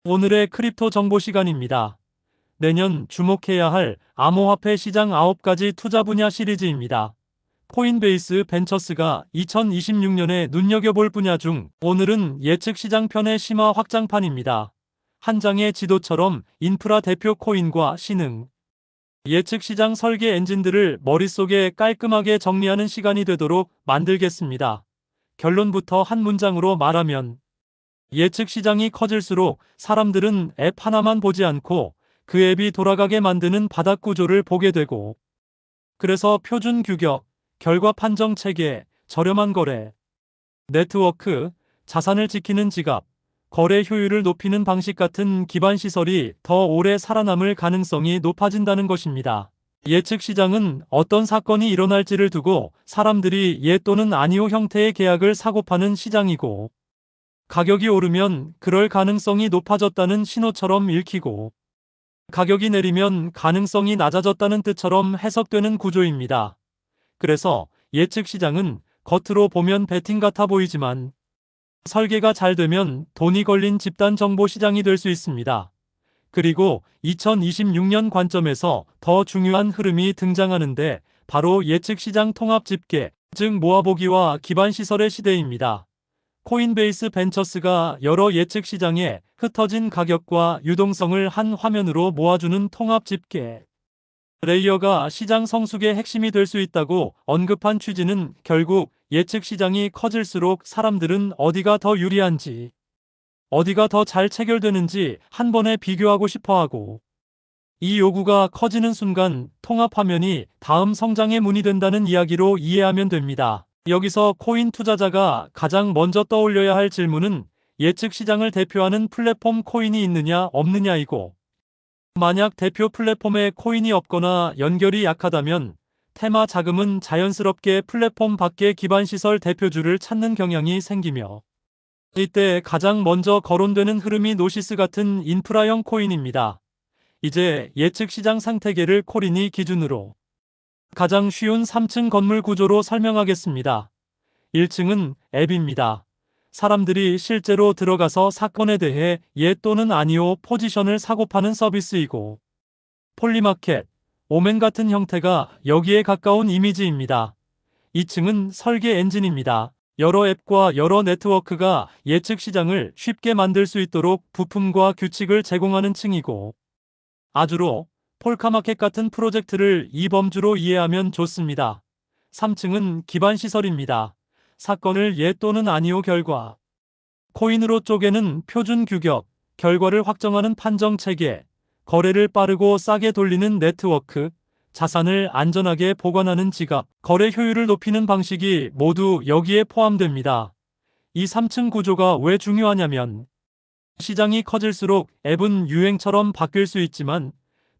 오늘의 크립토 정보 시간입니다. 내년 주목해야 할 암호화폐 시장 9가지 투자 분야 시리즈입니다. 코인베이스 벤처스가 2026년에 눈여겨볼 분야 중 오늘은 예측 시장편의 심화 확장판입니다. 한 장의 지도처럼 인프라 대표 코인과 신흥, 예측 시장 설계 엔진들을 머릿속에 깔끔하게 정리하는 시간이 되도록 만들겠습니다. 결론부터 한 문장으로 말하면 예측 시장이 커질수록 사람들은 앱 하나만 보지 않고 그 앱이 돌아가게 만드는 바닥 구조를 보게 되고, 그래서 표준 규격, 결과 판정 체계, 저렴한 거래, 네트워크, 자산을 지키는 지갑, 거래 효율을 높이는 방식 같은 기반 시설이 더 오래 살아남을 가능성이 높아진다는 것입니다. 예측 시장은 어떤 사건이 일어날지를 두고 사람들이 예 또는 아니오 형태의 계약을 사고 파는 시장이고, 가격이 오르면 그럴 가능성이 높아졌다는 신호처럼 읽히고, 가격이 내리면 가능성이 낮아졌다는 뜻처럼 해석되는 구조입니다. 그래서 예측 시장은 겉으로 보면 베팅 같아 보이지만 설계가 잘 되면 돈이 걸린 집단 정보 시장이 될 수 있습니다. 그리고 2026년 관점에서 더 중요한 흐름이 등장하는데 바로 예측 시장 통합 집계, 즉 모아보기와 기반 시설의 시대입니다. 코인베이스 벤처스가 여러 예측 시장에 흩어진 가격과 유동성을 한 화면으로 모아주는 통합 집계 레이어가 시장 성숙의 핵심이 될 수 있다고 언급한 취지는 결국 예측 시장이 커질수록 사람들은 어디가 더 유리한지, 어디가 더 잘 체결되는지 한 번에 비교하고 싶어하고, 이 요구가 커지는 순간 통합 화면이 다음 성장의 문이 된다는 이야기로 이해하면 됩니다. 여기서 코인 투자자가 가장 먼저 떠올려야 할 질문은 예측 시장을 대표하는 플랫폼 코인이 있느냐 없느냐이고, 만약 대표 플랫폼에 코인이 없거나 연결이 약하다면 테마 자금은 자연스럽게 플랫폼 밖의 기반 시설 대표주를 찾는 경향이 생기며, 이때 가장 먼저 거론되는 흐름이 노시스 같은 인프라형 코인입니다. 이제 예측 시장 상태계를 코린이 기준으로 가장 쉬운 3층 건물 구조로 설명하겠습니다. 1층은 앱입니다. 사람들이 실제로 들어가서 사건에 대해 예 또는 아니오 포지션을 사고 파는 서비스이고, 폴리마켓, 오멘 같은 형태가 여기에 가까운 이미지입니다. 2층은 설계 엔진입니다. 여러 앱과 여러 네트워크가 예측 시장을 쉽게 만들 수 있도록 부품과 규칙을 제공하는 층이고, 아주로, 폴카마켓 같은 프로젝트를 이 범주로 이해하면 좋습니다. 3층은 기반 시설입니다. 사건을 예 또는 아니오 결과, 코인으로 쪼개는 표준 규격, 결과를 확정하는 판정 체계, 거래를 빠르고 싸게 돌리는 네트워크, 자산을 안전하게 보관하는 지갑, 거래 효율을 높이는 방식이 모두 여기에 포함됩니다. 이 3층 구조가 왜 중요하냐면, 시장이 커질수록 앱은 유행처럼 바뀔 수 있지만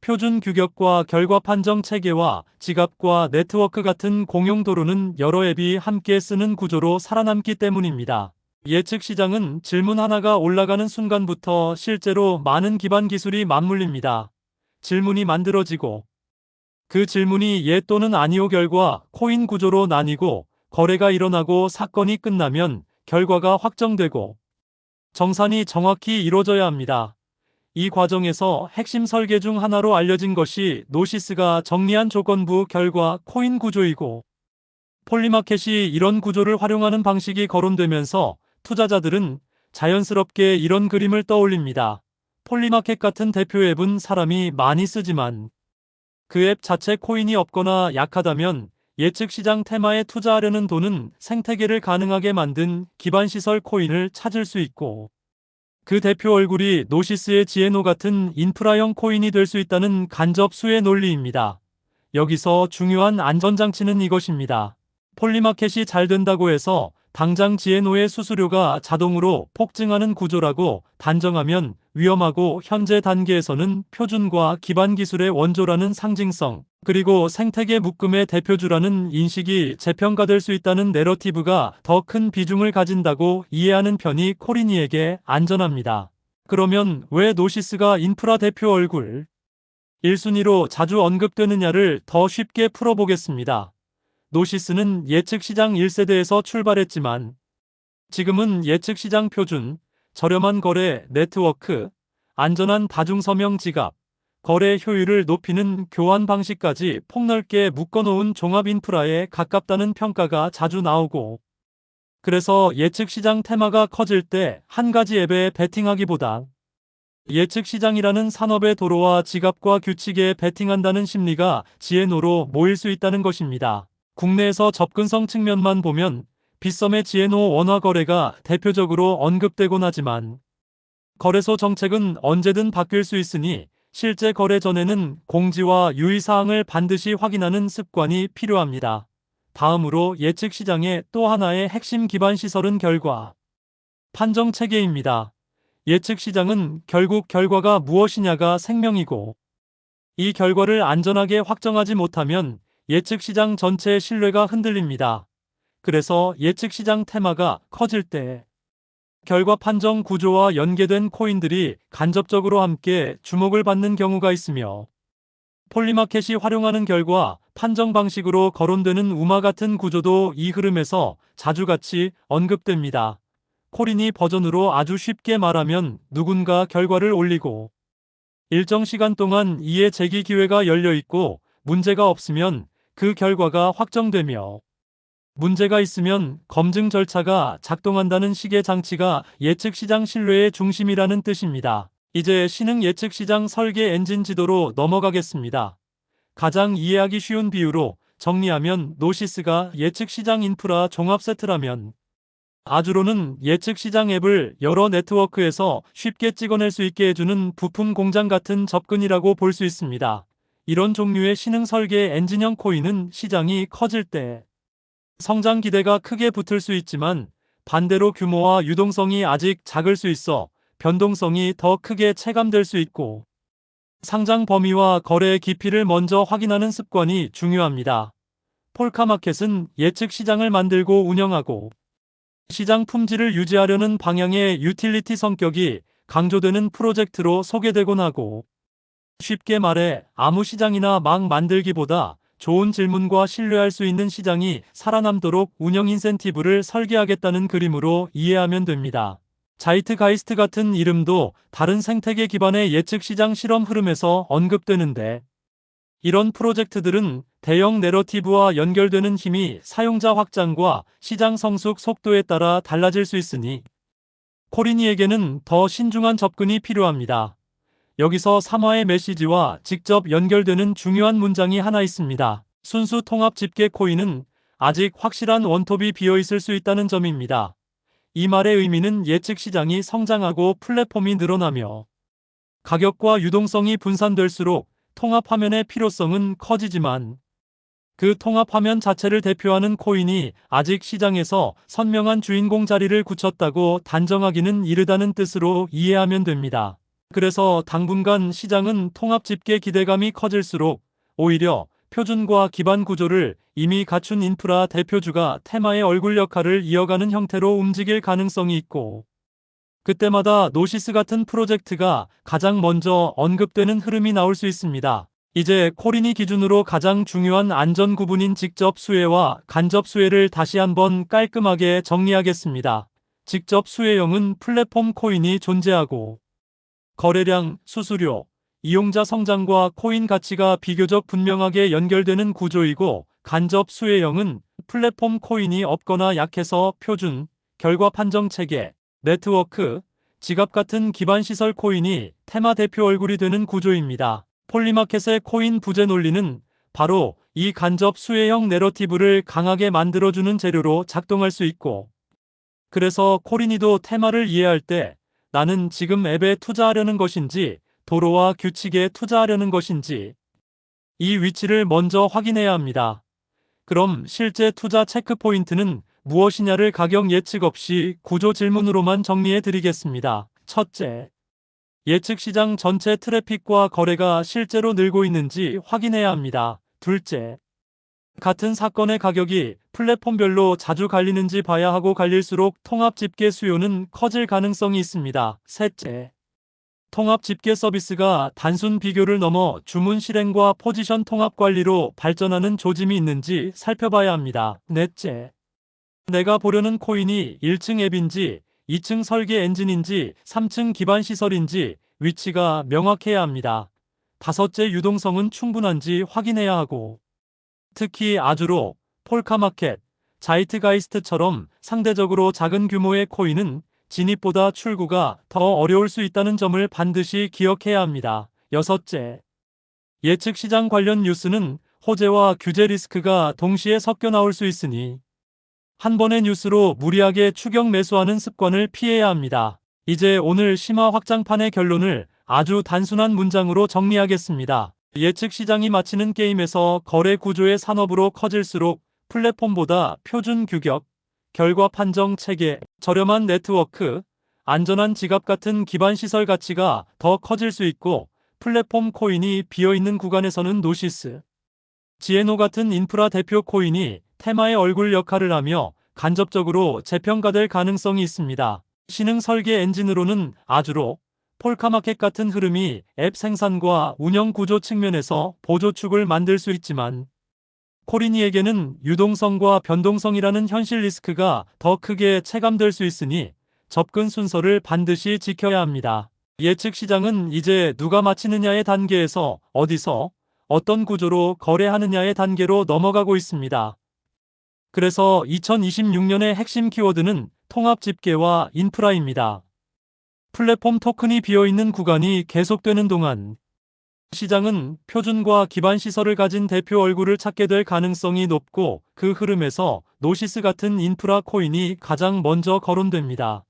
표준 규격과 결과 판정 체계와 지갑과 네트워크 같은 공용 도로는 여러 앱이 함께 쓰는 구조로 살아남기 때문입니다. 예측 시장은 질문 하나가 올라가는 순간부터 실제로 많은 기반 기술이 맞물립니다. 질문이 만들어지고, 그 질문이 예 또는 아니오 결과 코인 구조로 나뉘고, 거래가 일어나고 사건이 끝나면 결과가 확정되고, 정산이 정확히 이루어져야 합니다. 이 과정에서 핵심 설계 중 하나로 알려진 것이 노시스가 정리한 조건부 결과 코인 구조이고, 폴리마켓이 이런 구조를 활용하는 방식이 거론되면서 투자자들은 자연스럽게 이런 그림을 떠올립니다. 폴리마켓 같은 대표 앱은 사람이 많이 쓰지만 그 앱 자체 코인이 없거나 약하다면 예측 시장 테마에 투자하려는 돈은 생태계를 가능하게 만든 기반 시설 코인을 찾을 수 있고, 그 대표 얼굴이 노시스의 지에노 같은 인프라형 코인이 될 수 있다는 간접 수의 논리입니다. 여기서 중요한 안전장치는 이것입니다. 폴리마켓이 잘 된다고 해서 당장 지에노의 수수료가 자동으로 폭증하는 구조라고 단정하면 위험하고, 현재 단계에서는 표준과 기반 기술의 원조라는 상징성, 그리고 생태계 묶음의 대표주라는 인식이 재평가될 수 있다는 내러티브가 더 큰 비중을 가진다고 이해하는 편이 코린이에게 안전합니다. 그러면 왜 노시스가 인프라 대표 얼굴 1순위로 자주 언급되느냐를 더 쉽게 풀어보겠습니다. 노시스는 예측 시장 1세대에서 출발했지만 지금은 예측 시장 표준, 저렴한 거래 네트워크, 안전한 다중서명 지갑, 거래 효율을 높이는 교환 방식까지 폭넓게 묶어놓은 종합 인프라에 가깝다는 평가가 자주 나오고, 그래서 예측 시장 테마가 커질 때 한 가지 앱에 베팅하기보다 예측 시장이라는 산업의 도로와 지갑과 규칙에 베팅한다는 심리가 지혜노로 모일 수 있다는 것입니다. 국내에서 접근성 측면만 보면 빗썸의 지혜노 원화 거래가 대표적으로 언급되곤 하지만, 거래소 정책은 언제든 바뀔 수 있으니 실제 거래 전에는 공지와 유의사항을 반드시 확인하는 습관이 필요합니다. 다음으로 예측 시장의 또 하나의 핵심 기반 시설은 결과 판정 체계입니다. 예측 시장은 결국 결과가 무엇이냐가 생명이고, 이 결과를 안전하게 확정하지 못하면 예측 시장 전체의 신뢰가 흔들립니다. 그래서 예측 시장 테마가 커질 때 결과 판정 구조와 연계된 코인들이 간접적으로 함께 주목을 받는 경우가 있으며, 폴리마켓이 활용하는 결과 판정 방식으로 거론되는 우마 같은 구조도 이 흐름에서 자주 같이 언급됩니다. 코린이 버전으로 아주 쉽게 말하면 누군가 결과를 올리고 일정 시간 동안 이해 제기 기회가 열려 있고, 문제가 없으면 그 결과가 확정되며 문제가 있으면 검증 절차가 작동한다는 식의 장치가 예측 시장 신뢰의 중심이라는 뜻입니다. 이제 신흥 예측 시장 설계 엔진 지도로 넘어가겠습니다. 가장 이해하기 쉬운 비유로 정리하면 노시스가 예측 시장 인프라 종합 세트라면, 아주로는 예측 시장 앱을 여러 네트워크에서 쉽게 찍어낼 수 있게 해주는 부품 공장 같은 접근이라고 볼 수 있습니다. 이런 종류의 신흥 설계 엔진형 코인은 시장이 커질 때 성장 기대가 크게 붙을 수 있지만, 반대로 규모와 유동성이 아직 작을 수 있어 변동성이 더 크게 체감될 수 있고, 상장 범위와 거래의 깊이를 먼저 확인하는 습관이 중요합니다. 폴카마켓은 예측 시장을 만들고 운영하고 시장 품질을 유지하려는 방향의 유틸리티 성격이 강조되는 프로젝트로 소개되곤 하고, 쉽게 말해 아무 시장이나 막 만들기보다 좋은 질문과 신뢰할 수 있는 시장이 살아남도록 운영 인센티브를 설계하겠다는 그림으로 이해하면 됩니다. 자이트가이스트 같은 이름도 다른 생태계 기반의 예측 시장 실험 흐름에서 언급되는데, 이런 프로젝트들은 대형 내러티브와 연결되는 힘이 사용자 확장과 시장 성숙 속도에 따라 달라질 수 있으니 코린이에게는 더 신중한 접근이 필요합니다. 여기서 3화의 메시지와 직접 연결되는 중요한 문장이 하나 있습니다. 순수 통합 집계 코인은 아직 확실한 원톱이 비어있을 수 있다는 점입니다. 이 말의 의미는 예측 시장이 성장하고 플랫폼이 늘어나며 가격과 유동성이 분산될수록 통합 화면의 필요성은 커지지만, 그 통합 화면 자체를 대표하는 코인이 아직 시장에서 선명한 주인공 자리를 굳혔다고 단정하기는 이르다는 뜻으로 이해하면 됩니다. 그래서 당분간 시장은 통합 집계 기대감이 커질수록 오히려 표준과 기반 구조를 이미 갖춘 인프라 대표주가 테마의 얼굴 역할을 이어가는 형태로 움직일 가능성이 있고, 그때마다 노시스 같은 프로젝트가 가장 먼저 언급되는 흐름이 나올 수 있습니다. 이제 코린이 기준으로 가장 중요한 안전 구분인 직접 수혜와 간접 수혜를 다시 한번 깔끔하게 정리하겠습니다. 직접 수혜형은 플랫폼 코인이 존재하고 거래량, 수수료, 이용자 성장과 코인 가치가 비교적 분명하게 연결되는 구조이고, 간접 수혜형은 플랫폼 코인이 없거나 약해서 표준, 결과 판정 체계, 네트워크, 지갑 같은 기반 시설 코인이 테마 대표 얼굴이 되는 구조입니다. 폴리마켓의 코인 부재 논리는 바로 이 간접 수혜형 내러티브를 강하게 만들어주는 재료로 작동할 수 있고, 그래서 코린이도 테마를 이해할 때 나는 지금 앱에 투자하려는 것인지 도로와 규칙에 투자하려는 것인지 이 위치를 먼저 확인해야 합니다. 그럼 실제 투자 체크 포인트는 무엇이냐를 가격 예측 없이 구조 질문으로만 정리해 드리겠습니다. 첫째, 예측 시장 전체 트래픽과 거래가 실제로 늘고 있는지 확인해야 합니다. 둘째, 같은 사건의 가격이 플랫폼별로 자주 갈리는지 봐야 하고 갈릴수록 통합 집계 수요는 커질 가능성이 있습니다. 셋째, 통합 집계 서비스가 단순 비교를 넘어 주문 실행과 포지션 통합 관리로 발전하는 조짐이 있는지 살펴봐야 합니다. 넷째, 내가 보려는 코인이 1층 앱인지 2층 설계 엔진인지 3층 기반 시설인지 위치가 명확해야 합니다. 다섯째, 유동성은 충분한지 확인해야 하고, 특히 아주로, 폴카마켓, 자이트가이스트처럼 상대적으로 작은 규모의 코인은 진입보다 출구가 더 어려울 수 있다는 점을 반드시 기억해야 합니다. 여섯째, 예측 시장 관련 뉴스는 호재와 규제 리스크가 동시에 섞여 나올 수 있으니 한 번의 뉴스로 무리하게 추격 매수하는 습관을 피해야 합니다. 이제 오늘 심화 확장판의 결론을 아주 단순한 문장으로 정리하겠습니다. 예측 시장이 마치는 게임에서 거래 구조의 산업으로 커질수록 플랫폼보다 표준 규격, 결과 판정 체계, 저렴한 네트워크, 안전한 지갑 같은 기반 시설 가치가 더 커질 수 있고, 플랫폼 코인이 비어있는 구간에서는 노시스, 지에노 같은 인프라 대표 코인이 테마의 얼굴 역할을 하며 간접적으로 재평가될 가능성이 있습니다. 신흥 설계 엔진으로는 아주로, 폴카마켓 같은 흐름이 앱 생산과 운영 구조 측면에서 보조축을 만들 수 있지만, 코린이에게는 유동성과 변동성이라는 현실 리스크가 더 크게 체감될 수 있으니 접근 순서를 반드시 지켜야 합니다. 예측 시장은 이제 누가 마치느냐의 단계에서 어디서 어떤 구조로 거래하느냐의 단계로 넘어가고 있습니다. 그래서 2026년의 핵심 키워드는 통합 집계와 인프라입니다. 플랫폼 토큰이 비어있는 구간이 계속되는 동안 시장은 표준과 기반 시설을 가진 대표 얼굴을 찾게 될 가능성이 높고, 그 흐름에서 노시스 같은 인프라 코인이 가장 먼저 거론됩니다.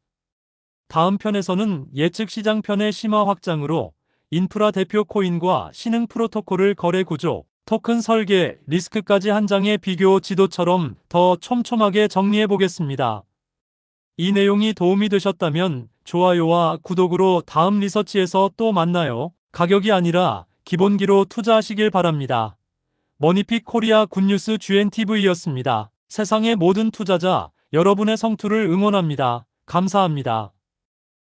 다음 편에서는 예측 시장 편의 심화 확장으로 인프라 대표 코인과 신흥 프로토콜을 거래 구조, 토큰 설계, 리스크까지 한 장의 비교 지도처럼 더 촘촘하게 정리해 보겠습니다. 이 내용이 도움이 되셨다면 좋아요와 구독으로 다음 리서치에서 또 만나요. 가격이 아니라 기본기로 투자하시길 바랍니다. 머니픽 코리아 굿뉴스 GNTV였습니다. 세상의 모든 투자자, 여러분의 성투를 응원합니다. 감사합니다.